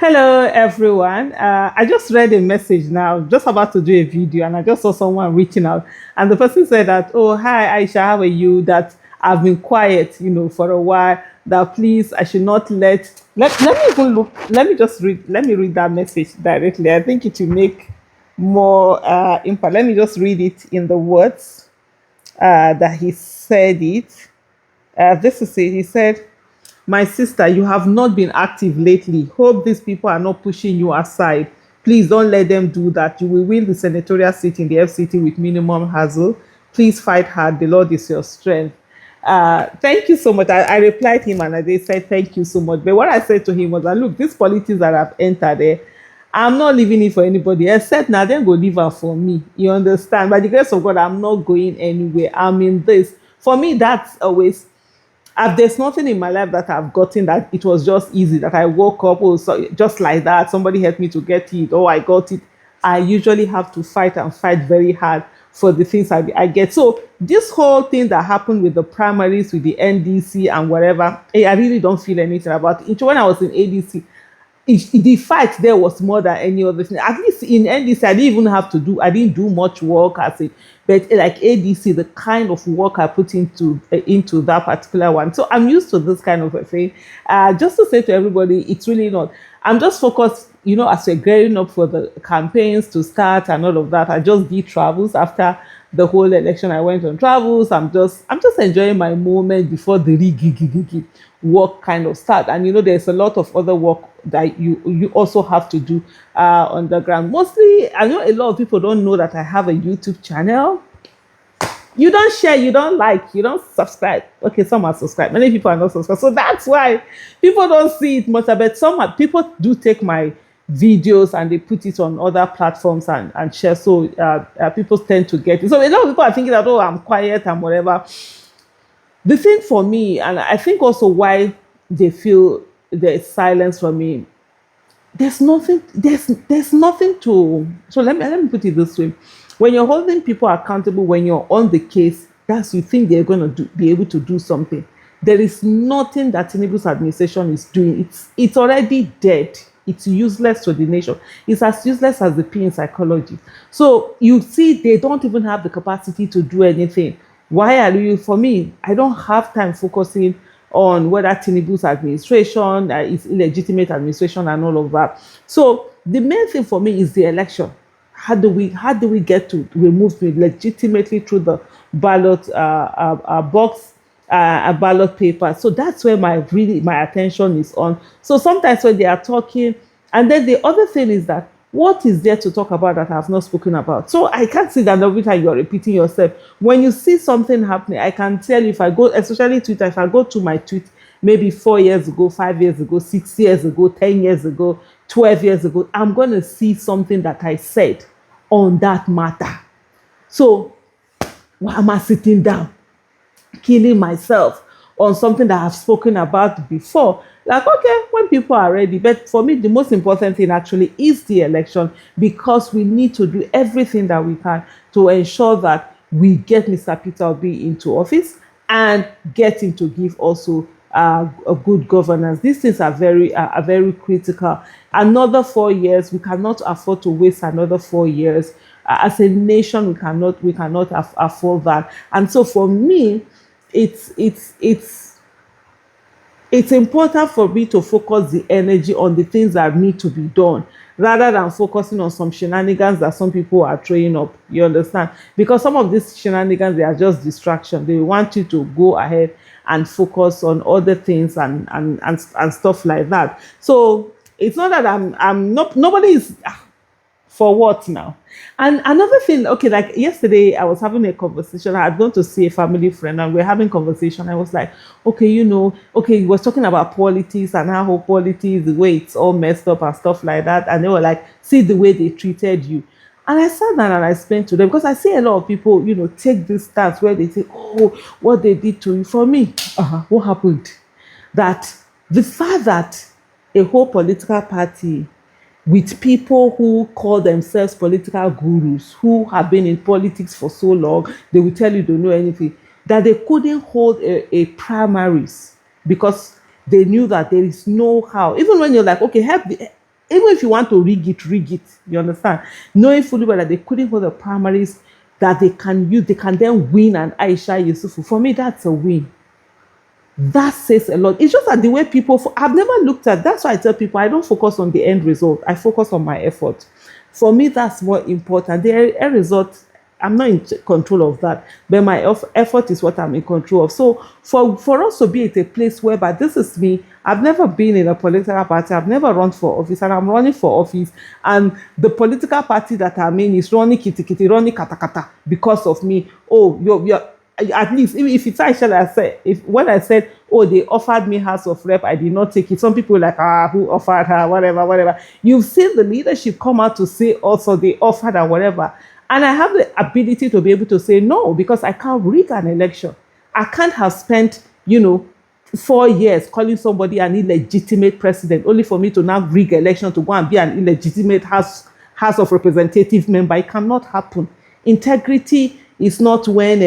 Hello, everyone. I just read a message now, just about to do a video, and I just saw someone reaching out. And the person said that, "Oh, hi, Aisha, how are you? That I've been quiet, for a while. That please, I should not let me even look. Let me just read. Let me read that message directly. I think it will make more impact. Let me just read it in the words that he said it. This is it. He said, my sister, you have not been active lately. Hope these people are not pushing you aside. Please don't let them do that. You will win the senatorial seat in the FCT with minimum hassle. Please fight hard. The Lord is your strength. Thank you so much. I replied him and I did say thank you so much. But what I said to him was that look, this politics that I've entered there, I'm not leaving it for anybody except now then go leave her for me. You understand? By the grace of God, I'm not going anywhere. I'm in this. For me, that's always there's nothing in my life that I've gotten that it was just easy, that I woke up, oh, so just like that, somebody helped me to get it, oh, I got it. I usually have to fight and fight very hard for the things I get. So this whole thing that happened with the primaries, with the NDC and whatever, I really don't feel anything about it. When I was in ADC, the fight there was more than any other thing. At least in NDC, I didn't do much work as it, but like ADC, the kind of work I put into that particular one. So I'm used to this kind of a thing. Just to say to everybody, it's really not. I'm just focused, as we're gearing up for the campaigns to start and all of that. I just did travels after the whole election. I went on travels. I'm just enjoying my moment before the work kind of start. And there's a lot of other work that you also have to do on the ground. Mostly, I know a lot of people don't know that I have a YouTube channel. You don't share, you don't like, you don't subscribe. Okay, some are subscribed. Many people are not subscribed. So that's why people don't see it much. But people do take my videos and they put it on other platforms and share. So people tend to get it. So a lot of people are thinking that, oh, I'm quiet and whatever. The thing for me, and I think also why they feel there's silence from me, there's nothing to. So let me put it this way: when you're holding people accountable, when you're on the case, that's you think they're going to be able to do something. There is nothing that Tinubu's administration is doing. It's already dead. It's useless to the nation. It's as useless as the P in psychology. So you see, they don't even have the capacity to do anything. Why are you? For me, I don't have time focusing on whether Tinubu's administration is illegitimate administration and all of that. So the main thing for me is the election. How do we get to remove me legitimately through the ballot box, a ballot paper? So that's where my attention is on. So sometimes when they are talking, and then the other thing is that what is there to talk about that I have not spoken about? So I can't see that every time you're repeating yourself. When you see something happening, I can tell you, if I go, especially Twitter, if I go to my tweet maybe 4 years ago, 5 years ago, 6 years ago, 10 years ago, 12 years ago, I'm going to see something that I said on that matter. So why am I sitting down, killing myself on something that I've spoken about before? Like, okay, when people are ready. But for me, the most important thing actually is the election, because we need to do everything that we can to ensure that we get Mr. Peter Obi into office and get him to give also a good governance. These things are very critical. Another 4 years, we cannot afford to waste another 4 years. As a nation, we cannot afford that. And so for me, it's important for me to focus the energy on the things that need to be done, rather than focusing on some shenanigans that some people are throwing up. You understand? Because some of these shenanigans, they are just distraction. They want you to go ahead and focus on other things and stuff like that. So it's not that I'm not, nobody is for what now? And another thing, okay, like yesterday, I was having a conversation. I had gone to see a family friend, and we're having conversation. I was like, okay, okay, he was talking about politics and how politics, the way it's all messed up and stuff like that. And they were like, see the way they treated you. And I sat down and I explained to them, because I see a lot of people, take this stance where they say, oh, what they did to you. For me, what happened? That the fact that a whole political party with people who call themselves political gurus, who have been in politics for so long, they will tell you they don't know anything, that they couldn't hold a primaries because they knew that there is no how. Even when you're like, okay, even if you want to rig it, you understand? Knowing fully well that they couldn't hold the primaries that they can use, they can then win an Aisha Yusufu. For me, that's a win. That says a lot. It's just that the way people, I've never looked at, that's why I tell people I don't focus on the end result. I focus on my effort. For me, that's more important. The end result, I'm not in control of that, but my effort is what I'm in control of. So for us to be at a place whereby this is me, I've never been in a political party, I've never run for office, and I'm running for office, and the political party that I'm in is running kitty kitty, running kata kata because of me. Oh, you're at least if it's actually I said, if when I said, oh, they offered me House of Rep, I did not take it. Some people were like, who offered her, whatever, whatever. You've seen the leadership come out to say also they offered her, whatever. And I have the ability to be able to say no, because I can't rig an election. I can't have spent, 4 years calling somebody an illegitimate president only for me to now rig election to go and be an illegitimate House of Representative member. It cannot happen. Integrity is not when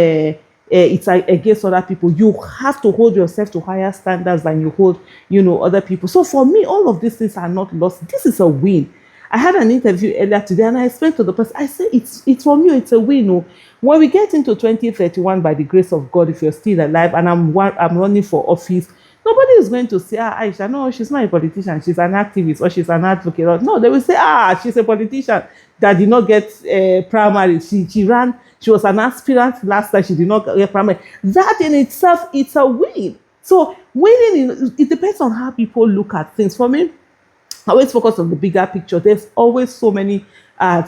it's against other people. You have to hold yourself to higher standards than you hold, other people. So for me, all of these things are not lost. This is a win. I had an interview earlier today, and I explained to the person, I said, it's from you, it's a win. Oh. When we get into 2031, by the grace of God, if you're still alive and I'm running for office, nobody is going to say, Aisha, no, she's not a politician, she's an activist, or she's an advocate. No, they will say, she's a politician that did not get primary. She ran, she was an aspirant last time, she did not get primary. That in itself, it's a win. So winning, it depends on how people look at things. For me, I always focus on the bigger picture. There's always so many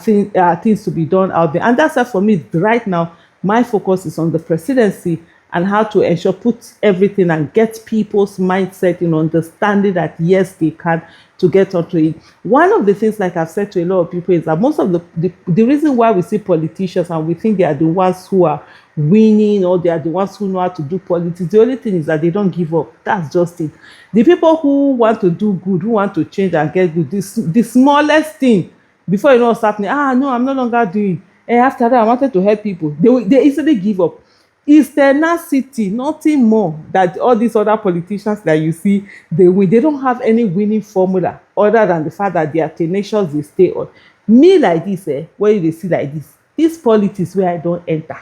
things to be done out there. And that's why for me, right now, my focus is on the presidency and how to ensure, put everything and get people's mindset in understanding that, yes, they can, to get onto it. One of the things, like I've said to a lot of people, is that most of the reason why we see politicians and we think they are the ones who are winning, or they are the ones who know how to do politics, the only thing is that they don't give up. That's just it. The people who want to do good, who want to change and get good, the smallest thing, before you know what's happening, no, I'm no longer doing. After that, I wanted to help people. They easily give up. It's tenacity, nothing more. That all these other politicians that you see, they win. They don't have any winning formula other than the fact that they are tenacious, they stay on. Me like this, when they see like this politics where I don't enter,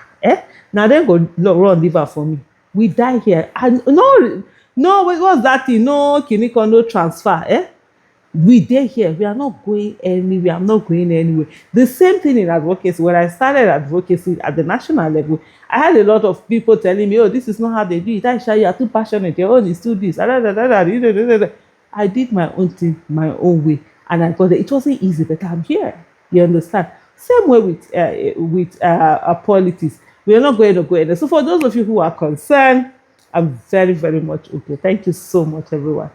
now then go run liver for me. We die here. And no, what's that thing? No kiniko, no transfer, we dey here, we are not going anywhere. I'm not going anywhere. The same thing in advocacy. When I started advocacy at the national level, I had a lot of people telling me, oh, this is not how they do it. Aisha, you are too passionate, your own is too this. I did my own thing my own way, and I got it. It wasn't easy, but I'm here. You understand? Same way with politics. We are not going to go anywhere. So for those of you who are concerned, I'm very, very much okay. Thank you so much, everyone.